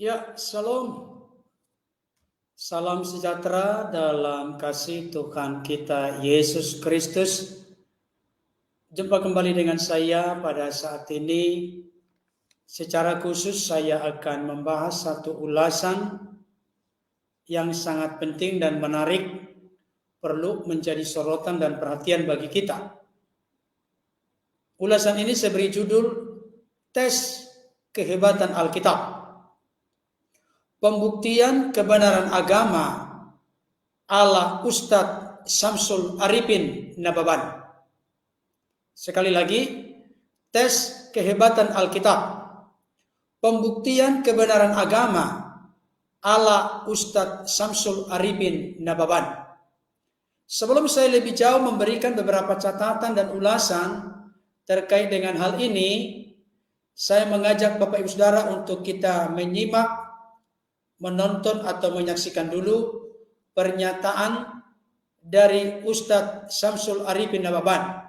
Ya, salam. Salam sejahtera dalam kasih Tuhan kita Yesus Kristus. Jumpa kembali dengan saya pada saat ini. Secara khusus saya akan membahas satu ulasan yang sangat penting dan menarik, perlu menjadi sorotan dan perhatian bagi kita. Ulasan ini saya beri judul Tes Kehebatan Alkitab. Pembuktian kebenaran agama ala Ustadz Samsul Arifin Nababan. Sekali lagi, tes kehebatan Alkitab. Pembuktian kebenaran agama ala Ustadz Samsul Arifin Nababan. Sebelum saya lebih jauh memberikan beberapa catatan dan ulasan terkait dengan hal ini, saya mengajak Bapak Ibu Saudara untuk kita menyimak, menonton atau menyaksikan dulu pernyataan dari Ustadz Samsul Arifin Nababan.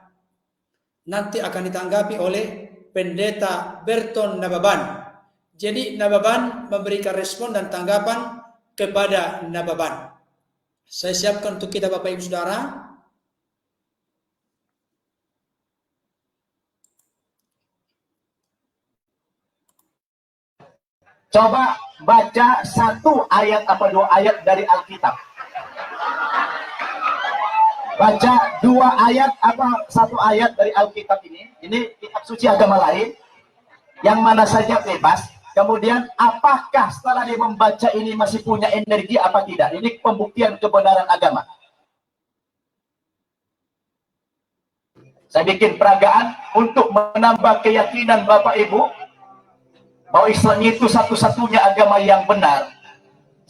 Nanti akan ditanggapi oleh Pendeta Berton Nababan. Jadi Nababan memberikan respon dan tanggapan kepada Nababan. Saya siapkan untuk kita Bapak Ibu Saudara. Coba baca satu ayat apa dua ayat dari Alkitab. Baca dua ayat apa satu ayat dari Alkitab ini. Ini kitab suci agama lain. Yang mana saja bebas. Kemudian apakah setelah dia membaca ini masih punya energi apa tidak. Ini pembuktian kebenaran agama. Saya bikin peragaan untuk menambah keyakinan Bapak Ibu bahwa Islam itu satu-satunya agama yang benar.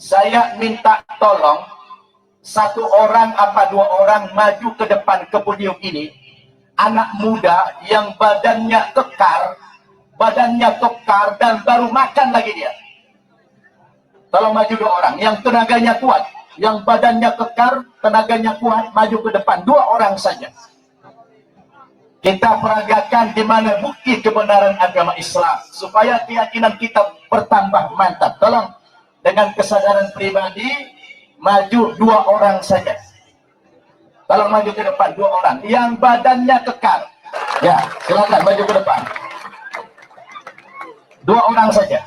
Saya minta tolong satu orang apa dua orang maju ke depan ke podium ini, anak muda yang badannya kekar dan baru makan lagi dia. Tolong maju dua orang yang tenaganya kuat, yang badannya kekar, tenaganya kuat, maju ke depan, dua orang saja. Kita peragakan di mana bukti kebenaran agama Islam supaya keyakinan kita bertambah mantap. Tolong dengan kesadaran pribadi maju dua orang saja. Tolong maju ke depan dua orang yang badannya kekar. Ya, silakan maju ke depan. Dua orang saja.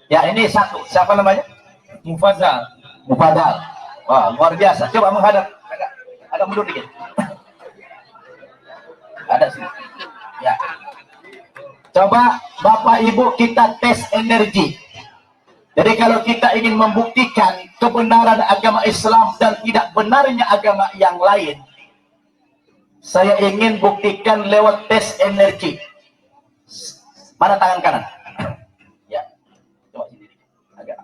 Ya, ini satu. Siapa namanya? Mufadal. Mufadal. Wah, luar biasa. Coba menghadap. Agak mundur dikit. Ada sini. Ya. Coba Bapak Ibu kita tes energi. Jadi kalau kita ingin membuktikan kebenaran agama Islam dan tidak benarnya agama yang lain, saya ingin buktikan lewat tes energi. Mana tangan kanan? Ya. Coba sini. Agak.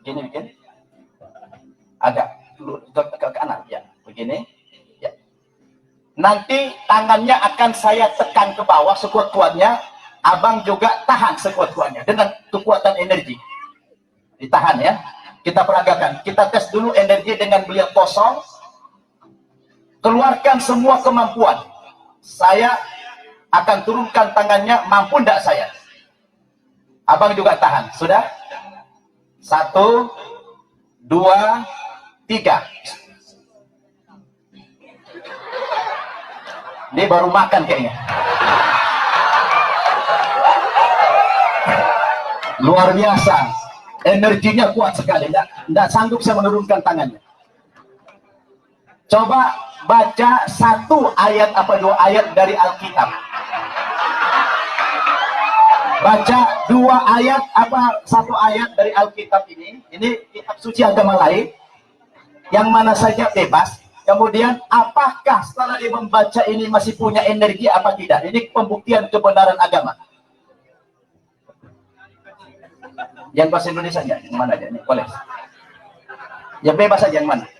Gini bikin. Agak ke kanan. Ya. Begini. Nanti tangannya akan saya tekan ke bawah sekuat-kuatnya, abang juga tahan sekuat-kuatnya dengan kekuatan energi. Ditahan ya. Kita peragakan. Kita tes dulu energi dengan beliau kosong. Keluarkan semua kemampuan. Saya akan turunkan tangannya, mampu tidak saya? Abang juga tahan. Sudah? 1, 2, 3. Ini baru makan kayaknya. Luar biasa. Energinya kuat sekali. Tidak sanggup saya menurunkan tangannya. Coba baca satu ayat apa dua ayat dari Alkitab. Baca dua ayat apa satu ayat dari Alkitab ini. Ini kitab suci agama lain. Yang mana saja bebas. Kemudian apakah setelah dia membaca ini masih punya energi apa tidak? Ini pembuktian kebenaran agama. Yang bahasa Indonesia aja, yang mana aja? Ini boleh. Yang bebas saja yang mana?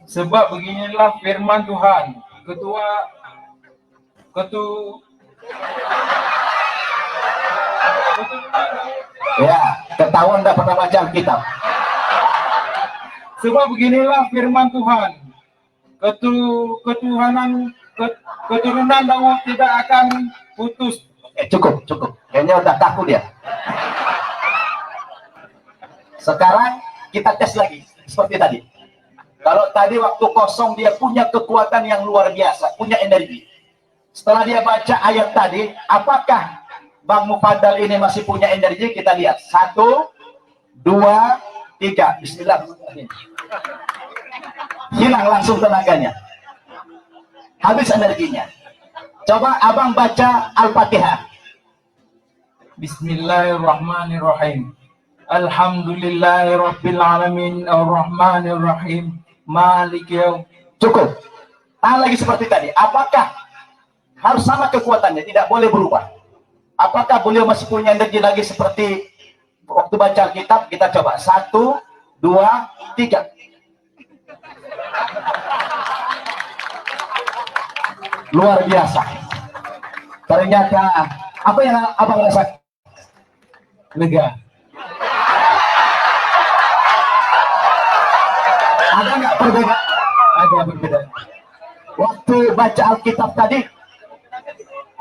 Sebab beginilah firman Tuhan. Ya, ketahuan dah pernah baca Alkitab. Sebab beginilah firman Tuhan. Ketuhanan keturunan Daud tidak akan putus. Cukup. Kayaknya udah takut dia. Sekarang kita tes lagi seperti tadi. Kalau tadi waktu kosong dia punya kekuatan yang luar biasa, punya energi. Setelah dia baca ayat tadi, apakah Bang Mufadal ini masih punya energi? Kita lihat. 1, 2, 3. Bismillah. Hilang langsung tenaganya. Habis energinya. Coba abang baca Al-Fatihah. Bismillahirrahmanirrahim. Alhamdulillahirabbil alamin arrahmanir rahim maliki yaum. Cukup. Lagi seperti tadi. Apakah harus sama kekuatannya, tidak boleh berubah? Apakah beliau masih punya energi lagi seperti waktu baca kitab? Kita coba. 1, 2, 3. Luar biasa. Ternyata apa yang abang rasa? Lega. Ada nggak perbedaan? Ada perbedaan. Waktu baca Alkitab tadi,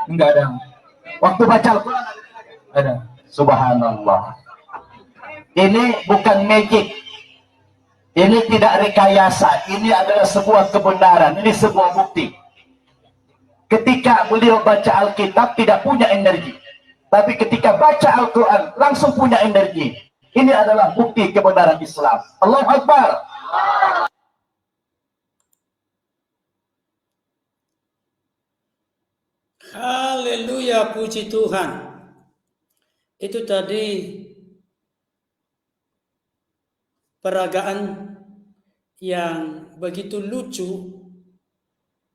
Enggak ada. waktu baca Al-Quran Ada. Subhanallah. Ini bukan magic. Ini tidak rekayasa. Ini adalah sebuah kebenaran. Ini sebuah bukti. Ketika beliau baca Alkitab tidak punya energi. Tapi ketika baca Al-Quran langsung punya energi. Ini adalah bukti kebenaran Islam. Allahu Akbar. Haleluya, puji Tuhan. Itu tadi peragaan yang begitu lucu,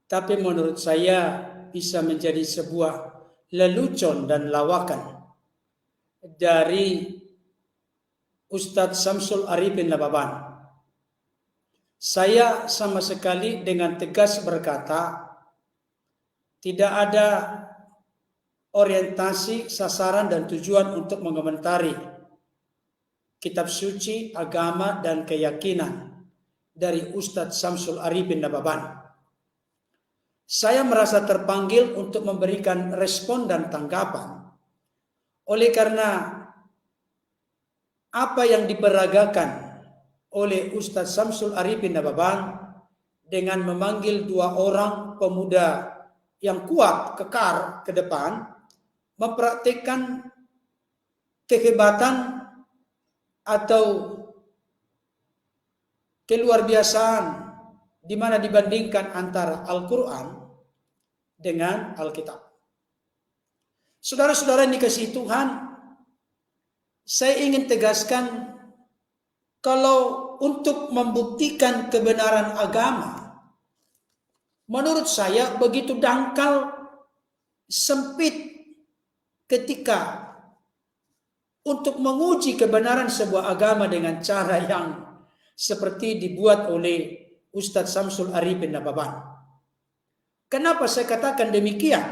tapi menurut saya bisa menjadi sebuah lelucon dan lawakan dari Ustadz Samsul Arifin Nababan. Saya sama sekali dengan tegas berkata, tidak ada orientasi, sasaran, dan tujuan untuk mengomentari kitab suci, agama, dan keyakinan dari Ustadz Samsul Arifin Nababan. Saya merasa terpanggil untuk memberikan respon dan tanggapan. Oleh karena apa yang diperagakan oleh Ustadz Samsul Arifin Nababan dengan memanggil 2 orang pemuda yang kuat, kekar ke depan, mempraktikkan kehebatan atau keluarbiasaan di mana dibandingkan antara Al-Quran dengan Alkitab. Saudara-saudara yang dikasihi Tuhan, saya ingin tegaskan kalau untuk membuktikan kebenaran agama, menurut saya begitu dangkal, sempit ketika untuk menguji kebenaran sebuah agama dengan cara yang seperti dibuat oleh Ustadz Samsul Arifin Nababan. Kenapa saya katakan demikian?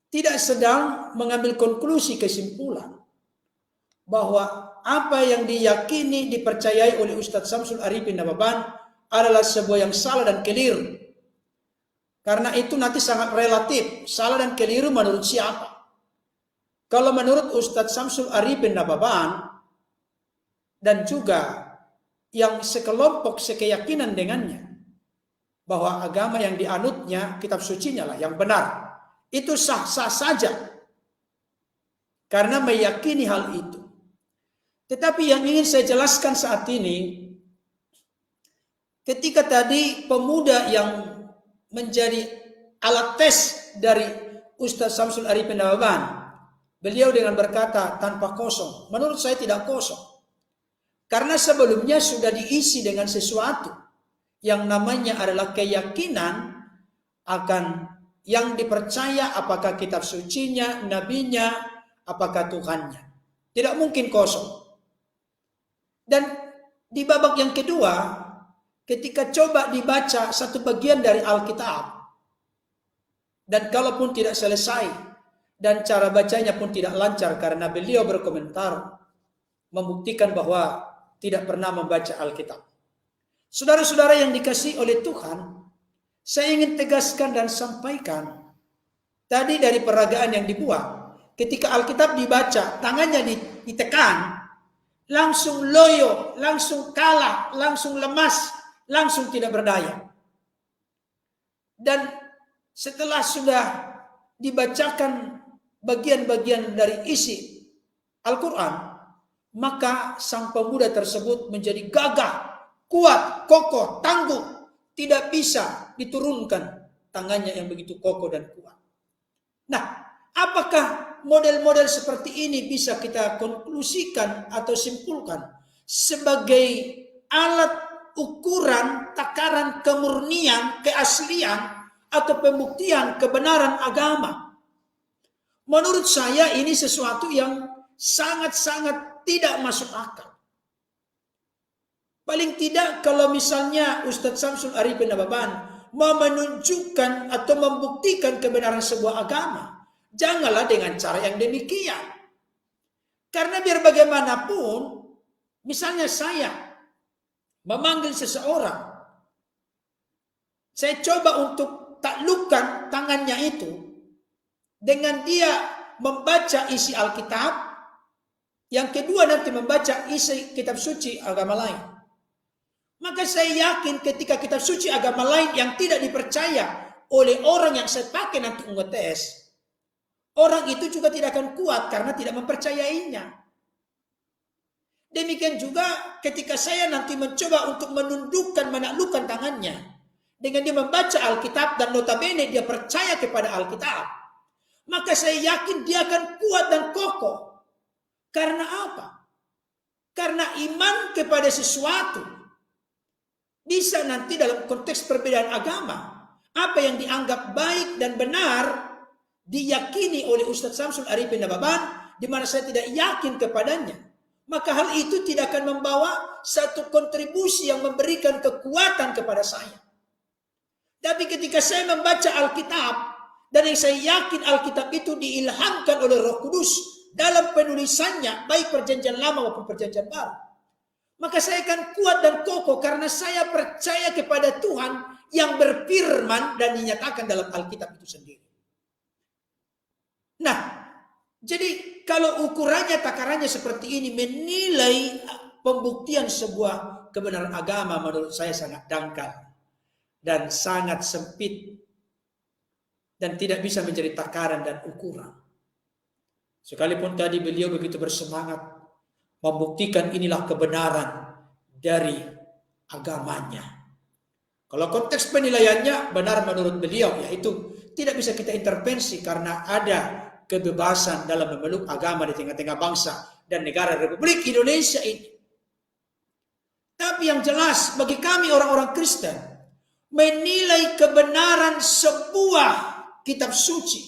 Tidak sedang mengambil konklusi kesimpulan bahwa apa yang diyakini, dipercayai oleh Ustadz Samsul Arifin Nababan adalah sebuah yang salah dan keliru. Karena itu nanti sangat relatif, salah dan keliru menurut siapa. Kalau menurut Ustadz Samsul Arifin Nababan dan juga yang sekelompok sekeyakinan dengannya, bahwa agama yang dianutnya, kitab sucinya lah yang benar, itu sah-sah saja karena meyakini hal itu. Tetapi yang ingin saya jelaskan saat ini, ketika tadi pemuda yang menjadi alat tes dari Ustadz Samsul Arifin Nababan, beliau dengan berkata tanpa kosong. Menurut saya tidak kosong, karena sebelumnya sudah diisi dengan sesuatu yang namanya adalah keyakinan akan yang dipercaya, apakah kitab sucinya, nabinya, apakah Tuhannya. Tidak mungkin kosong. Dan di babak yang kedua, ketika coba dibaca satu bagian dari Alkitab, dan kalaupun tidak selesai, dan cara bacanya pun tidak lancar karena beliau berkomentar, membuktikan bahwa tidak pernah membaca Alkitab. Saudara-saudara yang dikasihi oleh Tuhan, Saya ingin tegaskan dan sampaikan, tadi dari peragaan yang dibuat, ketika Alkitab dibaca, tangannya ditekan, langsung loyo, langsung kalah, langsung lemas, langsung tidak berdaya. Dan setelah sudah dibacakan bagian-bagian dari isi Al-Quran, maka sang pemuda tersebut menjadi gagah, kuat, kokoh, tangguh, tidak bisa diturunkan tangannya yang begitu kokoh dan kuat. Nah, apakah model-model seperti ini bisa kita konklusikan atau simpulkan sebagai alat ukuran, takaran kemurnian, keaslian, atau pembuktian kebenaran agama? Menurut saya ini sesuatu yang sangat-sangat tidak masuk akal. Paling tidak kalau misalnya Ustadz Samsul Arifin Nababan mau menunjukkan atau membuktikan kebenaran sebuah agama, janganlah dengan cara yang demikian. Karena biar bagaimanapun, misalnya saya memanggil seseorang, saya coba untuk taklukkan tangannya itu dengan dia membaca isi Alkitab, yang kedua nanti membaca isi kitab suci agama lain. Maka saya yakin ketika kitab suci agama lain yang tidak dipercaya oleh orang yang saya pakai nanti ngetes, orang itu juga tidak akan kuat karena tidak mempercayainya. Demikian juga ketika saya nanti mencoba untuk menundukkan, menaklukkan tangannya dengan dia membaca Alkitab dan notabene dia percaya kepada Alkitab, maka saya yakin dia akan kuat dan kokoh. Karena apa? Karena iman kepada sesuatu bisa nanti dalam konteks perbedaan agama, apa yang dianggap baik dan benar diyakini oleh Ustadz Samsul Arifin Nababan, di mana saya tidak yakin kepadanya, maka hal itu tidak akan membawa satu kontribusi yang memberikan kekuatan kepada saya. Tapi ketika saya membaca Alkitab, dan yang saya yakin Alkitab itu diilhamkan oleh Roh Kudus dalam penulisannya, baik perjanjian lama maupun perjanjian baru, maka saya akan kuat dan kokoh karena saya percaya kepada Tuhan yang berfirman dan dinyatakan dalam Alkitab itu sendiri. Nah, jadi kalau ukurannya, takarannya seperti ini, menilai pembuktian sebuah kebenaran agama menurut saya sangat dangkal dan sangat sempit dan tidak bisa menjadi takaran dan ukuran. Sekalipun tadi beliau begitu bersemangat membuktikan inilah kebenaran dari agamanya. Kalau konteks penilaiannya benar menurut beliau, yaitu tidak bisa kita intervensi karena ada kebebasan dalam memeluk agama di tengah-tengah bangsa dan negara Republik Indonesia ini. Tapi yang jelas bagi kami orang-orang Kristen, menilai kebenaran sebuah kitab suci,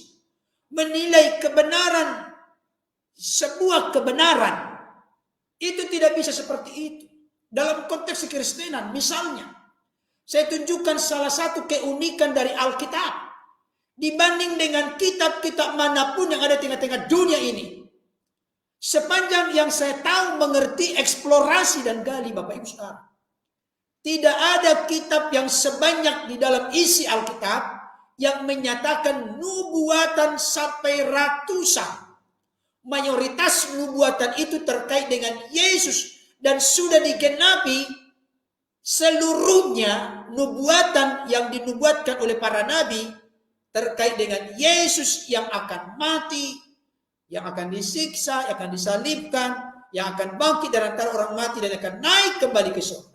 menilai kebenaran sebuah kebenaran, itu tidak bisa seperti itu. Dalam konteks kekristenan, misalnya, saya tunjukkan salah satu keunikan dari Alkitab dibanding dengan kitab-kitab manapun yang ada di tengah-tengah dunia ini. Sepanjang yang saya tahu, mengerti, eksplorasi dan gali Bapak Ibu Saudara, tidak ada kitab yang sebanyak di dalam isi Alkitab yang menyatakan nubuatan sampai ratusan. Mayoritas nubuatan itu terkait dengan Yesus dan sudah digenapi seluruhnya nubuatan yang dinubuatkan oleh para nabi terkait dengan Yesus yang akan mati, yang akan disiksa, yang akan disalibkan, yang akan bangkit dari antara orang mati dan akan naik kembali ke surga.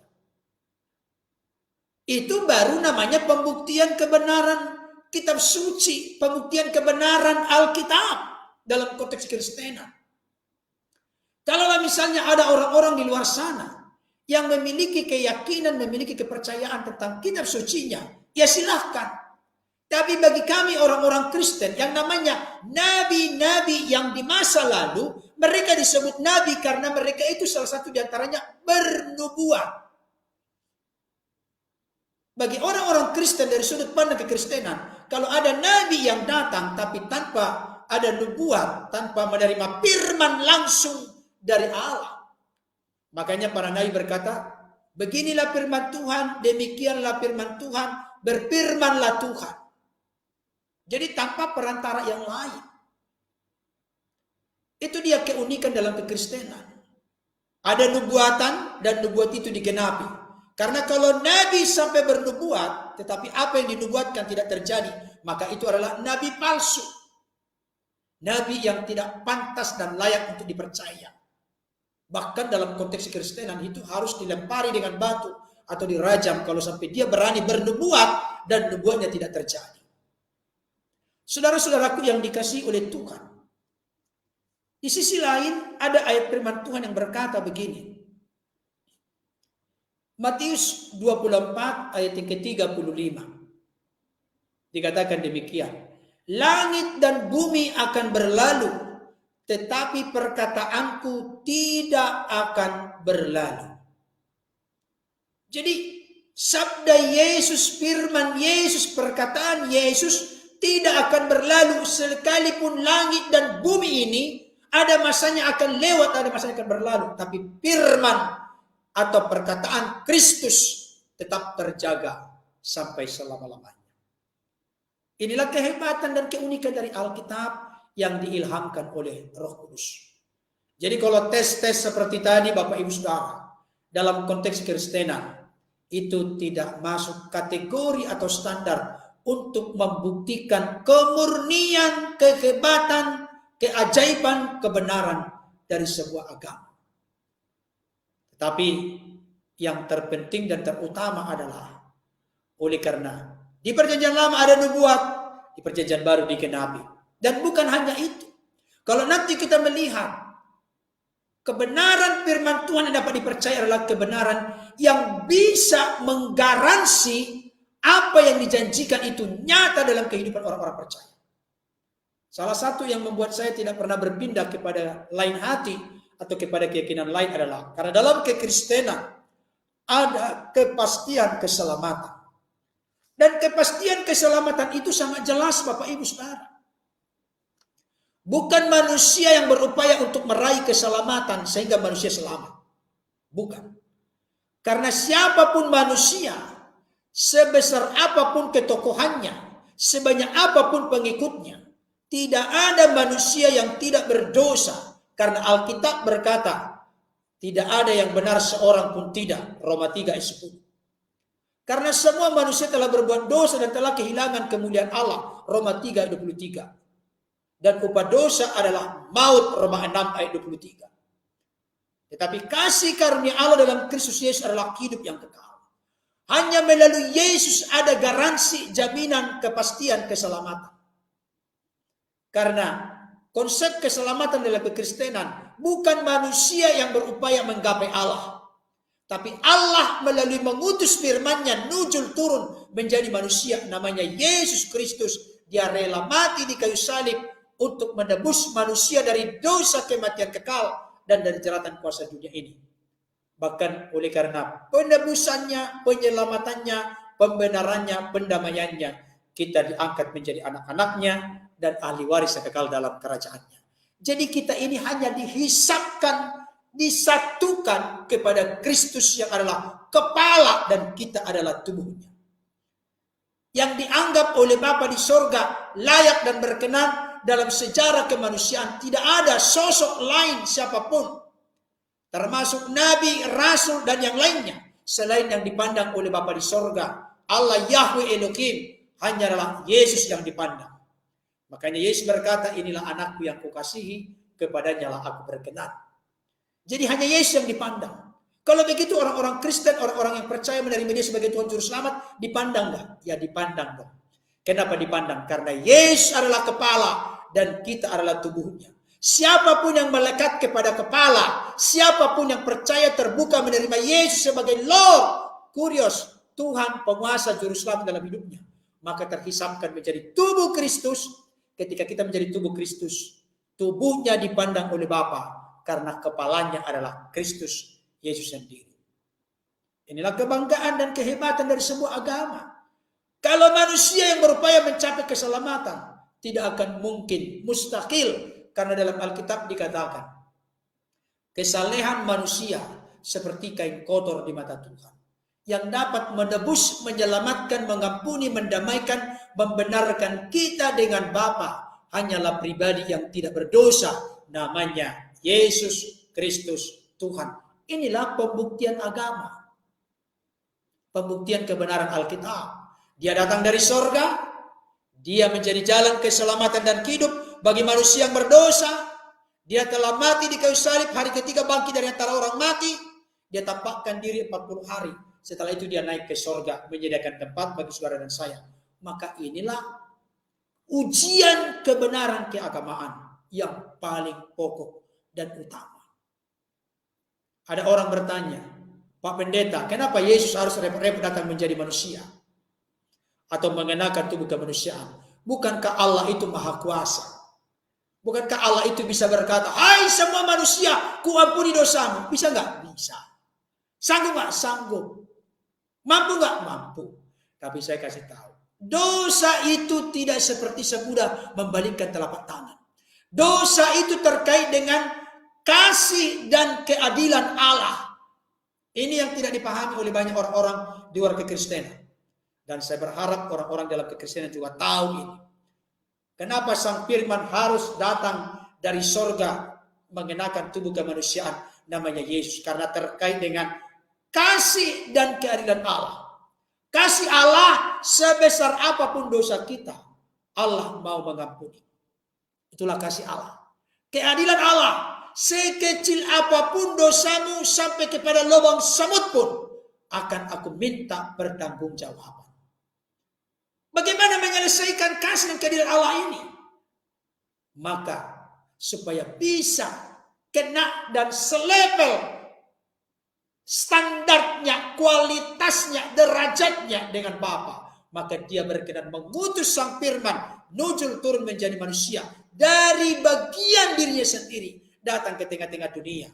Itu baru namanya pembuktian kebenaran kitab suci, pembuktian kebenaran Alkitab dalam konteks Kristenan. Kalau misalnya ada orang-orang di luar sana yang memiliki keyakinan, memiliki kepercayaan tentang kitab sucinya, ya silahkan. Tapi bagi kami orang-orang Kristen yang namanya nabi-nabi yang di masa lalu, mereka disebut nabi karena mereka itu salah satu diantaranya bernubuat. Bagi orang-orang Kristen dari sudut pandang kekristenan, kalau ada nabi yang datang tapi tanpa ada nubuat, tanpa menerima firman langsung dari Allah, makanya para nabi berkata, beginilah firman Tuhan, demikianlah firman Tuhan, berfirmanlah Tuhan. Jadi tanpa perantara yang lain. Itu dia keunikan dalam kekristenan. Ada nubuatan dan nubuat itu digenapi. Karena kalau nabi sampai bernubuat, tetapi apa yang dinubuatkan tidak terjadi, maka itu adalah nabi palsu. Nabi yang tidak pantas dan layak untuk dipercaya. Bahkan dalam konteks kekristenan itu harus dilempari dengan batu atau dirajam kalau sampai dia berani bernubuat dan nubuatnya tidak terjadi. Saudara-saudaraku yang dikasihi oleh Tuhan. Di sisi lain ada ayat firman Tuhan yang berkata begini. Matius 24 ayat yang ke-35. Dikatakan demikian. Langit dan bumi akan berlalu, tetapi perkataanku tidak akan berlalu. Jadi sabda Yesus, firman Yesus, perkataan Yesus tidak akan berlalu sekalipun langit dan bumi ini ada masanya akan lewat, ada masanya akan berlalu. Tapi firman atau perkataan Kristus tetap terjaga sampai selama-lamanya. Inilah kehebatan dan keunikan dari Alkitab yang diilhamkan oleh Roh Kudus. Jadi kalau tes-tes seperti tadi Bapak Ibu Saudara, dalam konteks Kristenan, itu tidak masuk kategori atau standar untuk membuktikan kemurnian, kehebatan, keajaiban, kebenaran dari sebuah agama. Tetapi yang terpenting dan terutama adalah oleh karena di perjanjian lama ada nubuat, di perjanjian baru digenapi. Dan bukan hanya itu. Kalau nanti kita melihat kebenaran firman Tuhan yang dapat dipercaya adalah kebenaran yang bisa menggaransi apa yang dijanjikan itu nyata dalam kehidupan orang-orang percaya. Salah satu yang membuat saya tidak pernah berpindah kepada lain hati atau kepada keyakinan lain adalah karena dalam kekristenan ada kepastian keselamatan. Dan kepastian keselamatan itu sangat jelas Bapak Ibu Saudara. Bukan manusia yang berupaya untuk meraih keselamatan sehingga manusia selamat. Bukan. Karena siapapun manusia, sebesar apapun ketokohannya, sebanyak apapun pengikutnya, tidak ada manusia yang tidak berdosa. Karena Alkitab berkata, tidak ada yang benar seorang pun tidak. Roma 3 ayat 10. Karena semua manusia telah berbuat dosa dan telah kehilangan kemuliaan Allah. Roma 3 ayat 23. Dan upah dosa adalah maut. Roma 6 ayat 23. Tetapi kasih karunia Allah dalam Kristus Yesus adalah hidup yang kekal. Hanya melalui Yesus ada garansi jaminan kepastian keselamatan. Karena konsep keselamatan dalam kekristenan bukan manusia yang berupaya menggapai Allah. Tapi Allah melalui mengutus firman-Nya nuzul turun menjadi manusia namanya Yesus Kristus. Dia rela mati di kayu salib untuk menebus manusia dari dosa kematian kekal dan dari jeratan kuasa dunia ini. Bahkan oleh karena penebusannya, penyelamatannya, pembenarannya, pendamaiannya, kita diangkat menjadi anak-anaknya dan ahli waris yang kekal dalam kerajaannya. Jadi kita ini hanya dihisapkan, disatukan kepada Kristus yang adalah kepala dan kita adalah tubuhnya. Yang dianggap oleh Bapa di sorga layak dan berkenan dalam sejarah kemanusiaan. Tidak ada sosok lain siapapun, termasuk Nabi, Rasul dan yang lainnya, selain yang dipandang oleh Bapa di sorga. Allah Yahweh Elohim, hanya adalah Yesus yang dipandang. Makanya Yesus berkata, inilah anakku yang kukasihi, kepadanya lah aku berkenan. Jadi hanya Yesus yang dipandang. Kalau begitu orang-orang Kristen, orang-orang yang percaya menerima dia sebagai Tuhan Juru Selamat, dipandang nggak? Ya dipandang dong. Kenapa dipandang? Karena Yesus adalah kepala dan kita adalah tubuhnya. Siapapun yang melekat kepada kepala, siapapun yang percaya terbuka menerima Yesus sebagai Lord, Kurios, Tuhan, penguasa Juru Selamat dalam hidupnya, maka terhisapkan menjadi tubuh Kristus. Ketika kita menjadi tubuh Kristus, tubuhnya dipandang oleh Bapa. Karena kepalanya adalah Kristus Yesus sendiri. Inilah kebanggaan dan kehebatan dari sebuah agama. Kalau manusia yang berupaya mencapai keselamatan, tidak akan mungkin, mustahil. Karena dalam Alkitab dikatakan, kesalehan manusia seperti kain kotor di mata Tuhan. yang dapat menebus, menyelamatkan, mengampuni, mendamaikan, membenarkan kita dengan Bapa hanyalah pribadi yang tidak berdosa, namanya Yesus Kristus Tuhan. Inilah pembuktian agama, pembuktian kebenaran Alkitab. Dia datang dari sorga, dia menjadi jalan keselamatan dan hidup bagi manusia yang berdosa. Dia telah mati di kayu salib, hari ketiga bangkit dari antara orang mati. Dia tampakkan diri 40 hari. Setelah itu dia naik ke sorga, menyediakan tempat bagi saudara dan saya. Maka inilah ujian kebenaran keagamaan yang paling pokok dan utama. Ada orang bertanya, Pak Pendeta, kenapa Yesus harus repot-repot datang menjadi manusia? Atau mengenakan tubuh kemanusiaan? Bukankah Allah itu maha kuasa? Bukankah Allah itu bisa berkata, hai semua manusia, ku ampuni dosamu? Bisa nggak? Bisa. Sanggup nggak? Sanggup. Mampu nggak? Mampu. Tapi saya kasih tahu, dosa itu tidak seperti semudah membalikkan telapak tangan. Dosa itu terkait dengan kasih dan keadilan Allah. Ini yang tidak dipahami oleh banyak orang-orang di luar kekristenan. Dan saya berharap orang-orang dalam kekristenan juga tahu ini. Kenapa Sang Firman harus datang dari sorga mengenakan tubuh kemanusiaan namanya Yesus? Karena terkait dengan kasih dan keadilan Allah. Kasih Allah sebesar apapun dosa kita, Allah mau mengampuni. Itulah kasih Allah. Keadilan Allah, sekecil apapun dosamu sampai kepada lubang semut pun akan aku minta pertanggungjawaban. Bagaimana menyelesaikan kasih dan keadilan Allah ini? Maka supaya bisa kena dan selevel standarnya, kualitasnya, derajatnya dengan Bapa, maka dia berkenan mengutus Sang Firman nuzul turun menjadi manusia dari bagian dirinya sendiri, datang ke tengah-tengah dunia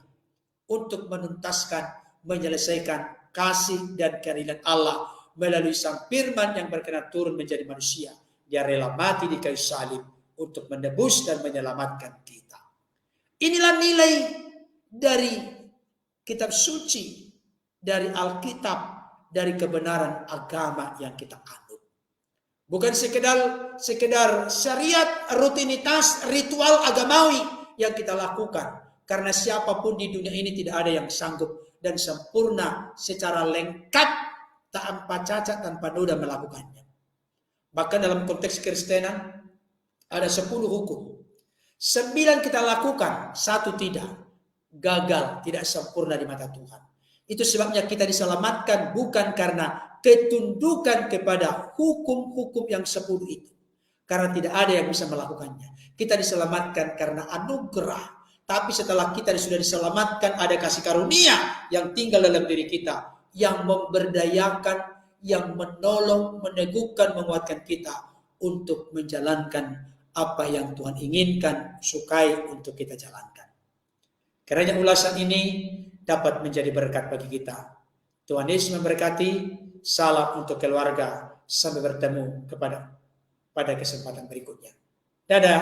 untuk menuntaskan, menyelesaikan kasih dan keadilan Allah melalui Sang Firman yang berkenan turun menjadi manusia. Dia rela mati di kayu salib untuk menebus dan menyelamatkan kita. Inilah nilai dari kitab suci, dari Alkitab, dari kebenaran agama yang kita anut. Bukan sekedar syariat, rutinitas, ritual agamawi yang kita lakukan. Karena siapapun di dunia ini tidak ada yang sanggup dan sempurna secara lengkap, tanpa cacat, tanpa noda melakukannya. Bahkan dalam konteks Kristenan ada 10 hukum. 9 kita lakukan, 1 tidak. Gagal, tidak sempurna di mata Tuhan. Itu sebabnya kita diselamatkan bukan karena ketundukan kepada hukum-hukum yang 10 itu. Karena tidak ada yang bisa melakukannya. Kita diselamatkan karena anugerah. Tapi setelah kita sudah diselamatkan, ada kasih karunia yang tinggal dalam diri kita. Yang memberdayakan, yang menolong, meneguhkan, menguatkan kita untuk menjalankan apa yang Tuhan inginkan, sukai untuk kita jalankan. Kiranya ulasan ini dapat menjadi berkat bagi kita. Tuhan Yesus memberkati. Salam untuk keluarga. Sampai bertemu pada kesempatan berikutnya. Dadah.